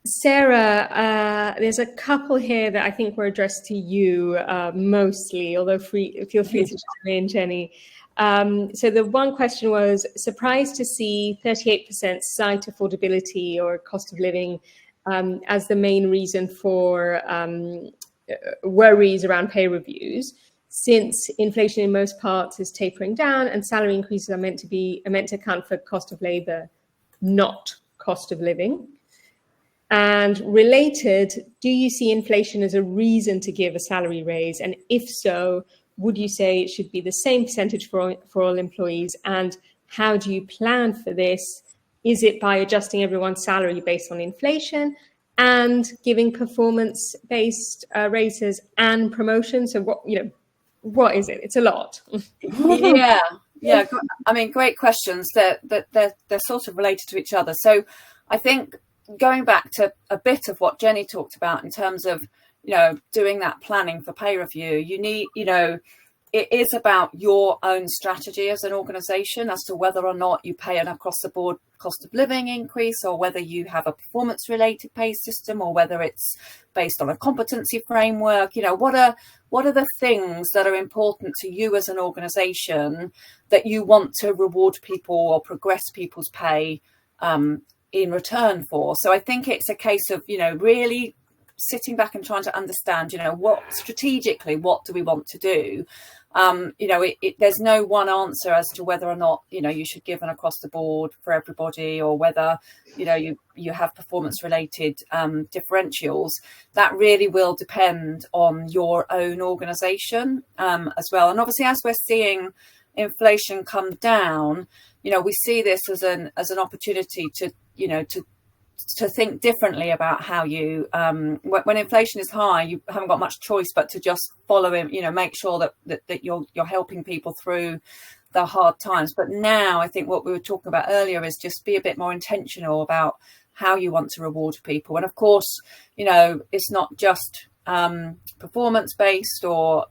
Sarah, there's a couple here that I think were addressed to you mostly, although feel free to chime in, Jenny. So the one question was, surprised to see 38% cite affordability or cost of living as the main reason for worries around pay reviews, since inflation in most parts is tapering down and salary increases are meant to account for cost of labor, not cost of living. And related, do you see inflation as a reason to give a salary raise? And if so, would you say it should be the same percentage for all employees? And how do you plan for this? Is it by adjusting everyone's salary based on inflation and giving performance-based raises and promotions? So what is it? It's a lot. Yeah. I mean, great questions. They're sort of related to each other. So I think going back to a bit of what Jenny talked about in terms of, doing that planning for pay review, you need, it is about your own strategy as an organisation as to whether or not you pay an across the board cost of living increase, or whether you have a performance related pay system, or whether it's based on a competency framework. What are the things that are important to you as an organisation that you want to reward people or progress people's pay in return for? So I think it's a case of, really sitting back and trying to understand, what strategically, what do we want to do? There's no one answer as to whether or not, you should give an across the board for everybody, or whether, you have performance related differentials. That really will depend on your own organisation as well. And obviously, as we're seeing inflation come down, we see this as an opportunity to think differently about how you, when inflation is high, you haven't got much choice but to just follow him, make sure that you're helping people through the hard times. But now I think what we were talking about earlier is just be a bit more intentional about how you want to reward people. And of course, it's not just performance based or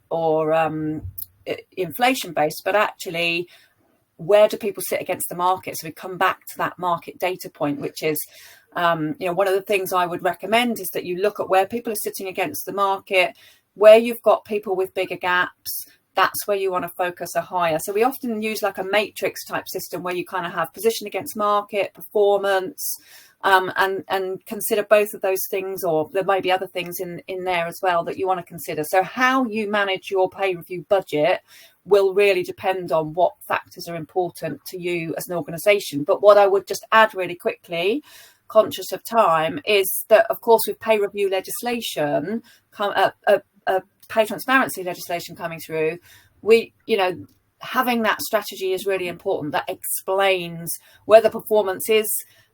inflation based, but actually, where do people sit against the market? So we come back to that market data point, which is, one of the things I would recommend is that you look at where people are sitting against the market, where you've got people with bigger gaps. That's where you want to focus a higher. So we often use like a matrix type system where you kind of have position against market, performance, and consider both of those things, or there may be other things in there as well that you want to consider. So how you manage your pay review budget will really depend on what factors are important to you as an organisation. But what I would just add really quickly, conscious of time, is that of course with pay review legislation, pay transparency legislation coming through, having that strategy is really important. That explains whether performance is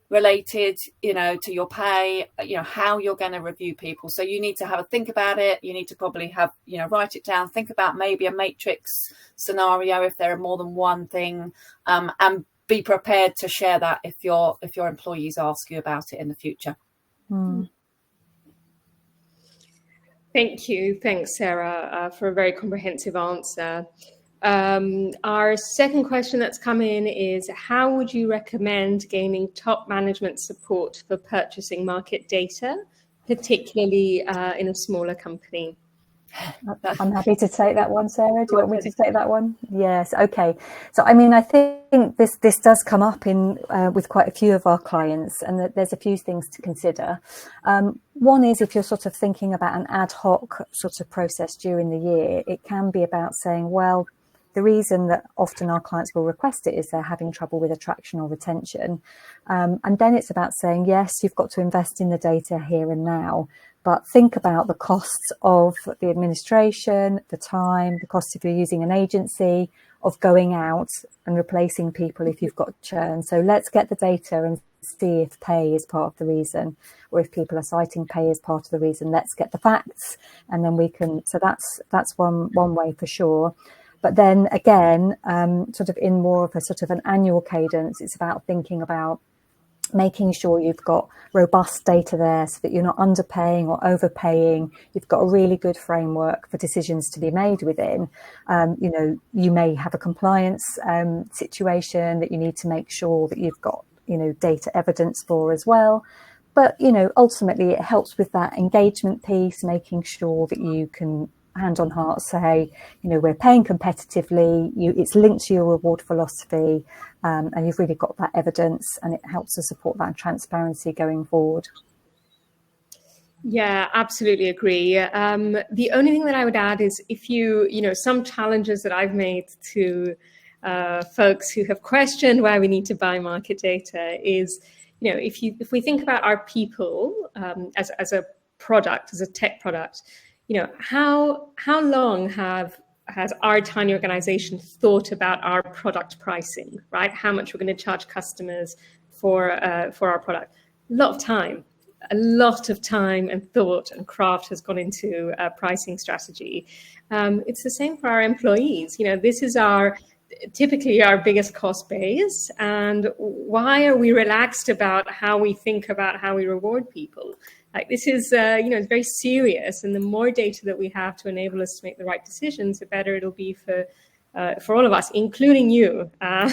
related, to your pay, how you're going to review people. So you need to have a think about it. You need to probably have, write it down, think about maybe a matrix scenario if there are more than one thing, and be prepared to share that if your employees ask you about it in the future. Thank you. Thanks, Sarah, for a very comprehensive answer. Our second question that's come in is, how would you recommend gaining top management support for purchasing market data, particularly in a smaller company? I'm happy to take that one, Sarah. Do you want me to take that one? Yes. Okay. So, I mean, I think this does come up in with quite a few of our clients, and that there's a few things to consider. One is, if you're sort of thinking about an ad hoc sort of process during the year, it can be about saying, well, the reason that often our clients will request it is they're having trouble with attraction or retention. And then it's about saying, yes, you've got to invest in the data here and now, but think about the costs of the administration, the time, the cost if you're using an agency, of going out and replacing people if you've got churn. So let's get the data and see if pay is part of the reason, or if people are citing pay as part of the reason. Let's get the facts, and then we can. So that's one way for sure. But then again, sort of in more of a sort of an annual cadence, it's about thinking about making sure you've got robust data there so that you're not underpaying or overpaying. You've got a really good framework for decisions to be made within. You may have a compliance situation that you need to make sure that you've got, data evidence for as well. But, ultimately it helps with that engagement piece, making sure that you can hand on heart say, we're paying competitively, it's linked to your reward philosophy, and you've really got that evidence, and it helps to support that transparency going forward. Yeah, absolutely agree. The only thing that I would add is, if some challenges that I've made to folks who have questioned why we need to buy market data is, if we think about our people as a product, as a tech product, how long has our tiny organization thought about our product pricing, right? How much we're going to charge customers for our product? A lot of time and thought and craft has gone into a pricing strategy. It's the same for our employees. This is typically our biggest cost base. And why are we relaxed about how we think about how we reward people? Like, this is, it's very serious. And the more data that we have to enable us to make the right decisions, the better it'll be for all of us, including you. I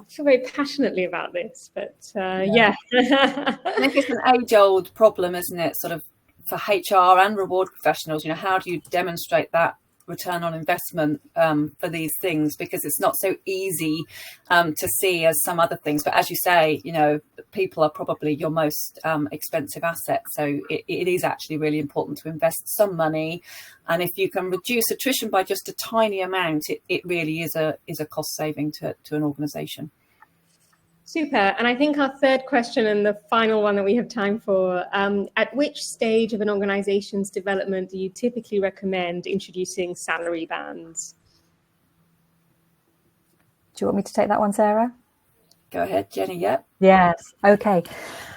feel very passionately about this, but yeah. I think it's an age-old problem, isn't it? Sort of for HR and reward professionals, how do you demonstrate that return on investment for these things? Because it's not so easy to see as some other things. But as you say, people are probably your most expensive asset. So it is actually really important to invest some money. And if you can reduce attrition by just a tiny amount, it really is a cost saving to an organization. Super. And I think our third question, and the final one that we have time for, at which stage of an organization's development do you typically recommend introducing salary bands? Do you want me to take that one, Sarah? Go ahead, Jenny. Yep. Yes. Okay.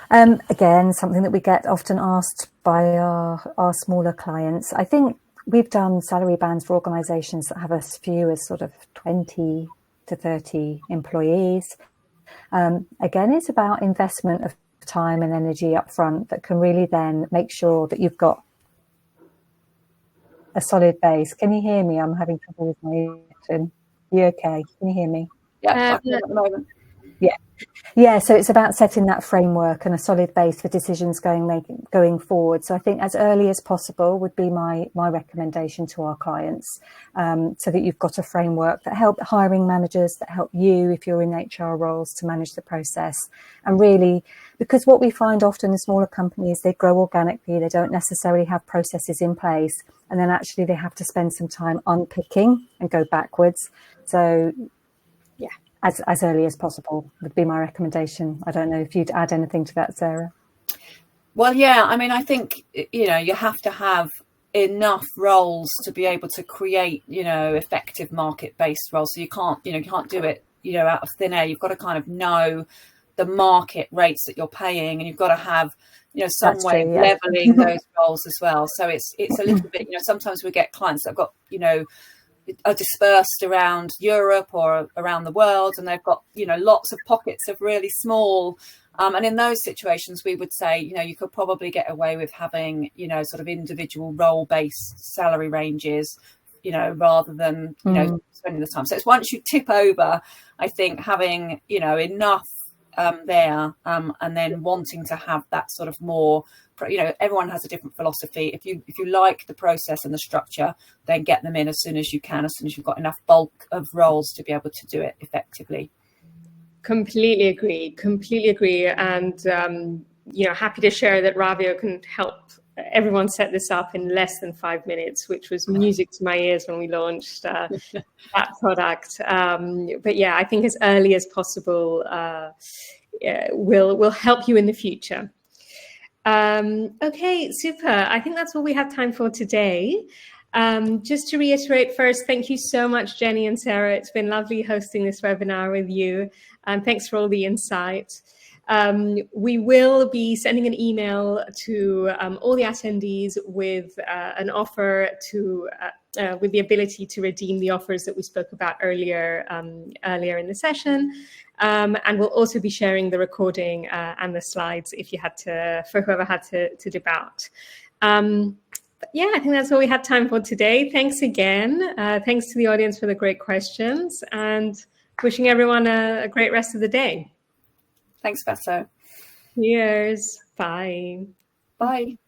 Again, something that we get often asked by our smaller clients. I think we've done salary bands for organizations that have as few as sort of 20 to 30 employees. Again, it's about investment of time and energy up front that can really then make sure that you've got a solid base. Can you hear me? I'm having trouble with my connection. You okay? Can you hear me? Yeah, at the moment. Yeah, so it's about setting that framework and a solid base for decisions going forward. So I think as early as possible would be my recommendation to our clients, so that you've got a framework that help hiring managers, that help you if you're in HR roles to manage the process. And really, because what we find often in smaller companies, they grow organically, they don't necessarily have processes in place, and then actually they have to spend some time unpicking and go backwards. So yeah, as early as possible would be my recommendation. I don't know if you'd add anything to that, Sarah. Well, yeah, I mean, I think, you have to have enough roles to be able to create, effective market-based roles. So you can't do it, out of thin air. You've got to kind of know the market rates that you're paying, and you've got to have, some That's way true, of yeah. leveling those roles as well. So it's a little bit, sometimes we get clients that have got, are dispersed around Europe or around the world, and they've got lots of pockets of really small, and in those situations we would say you could probably get away with having sort of individual role-based salary ranges rather than, spending the time. So it's once you tip over, I think having, enough there, and then wanting to have that sort of more, everyone has a different philosophy. If you like the process and the structure, then get them in as soon as you can, as soon as you've got enough bulk of roles to be able to do it effectively. Completely agree. And, happy to share that Ravio can help everyone set this up in less than 5 minutes, which was music to my ears when we launched that product. But yeah, I think as early as possible will help you in the future. Okay, super. I think that's all we have time for today. Just to reiterate first, thank you so much, Jenny and Sarah. It's been lovely hosting this webinar with you. And thanks for all the insight. We will be sending an email to all the attendees with an offer with the ability to redeem the offers that we spoke about earlier in the session. And we'll also be sharing the recording and the slides for whoever had to dip out. But yeah, I think that's all we had time for today. Thanks again. Thanks to the audience for the great questions, and wishing everyone a great rest of the day. Thanks, Vaso. Cheers. Bye. Bye.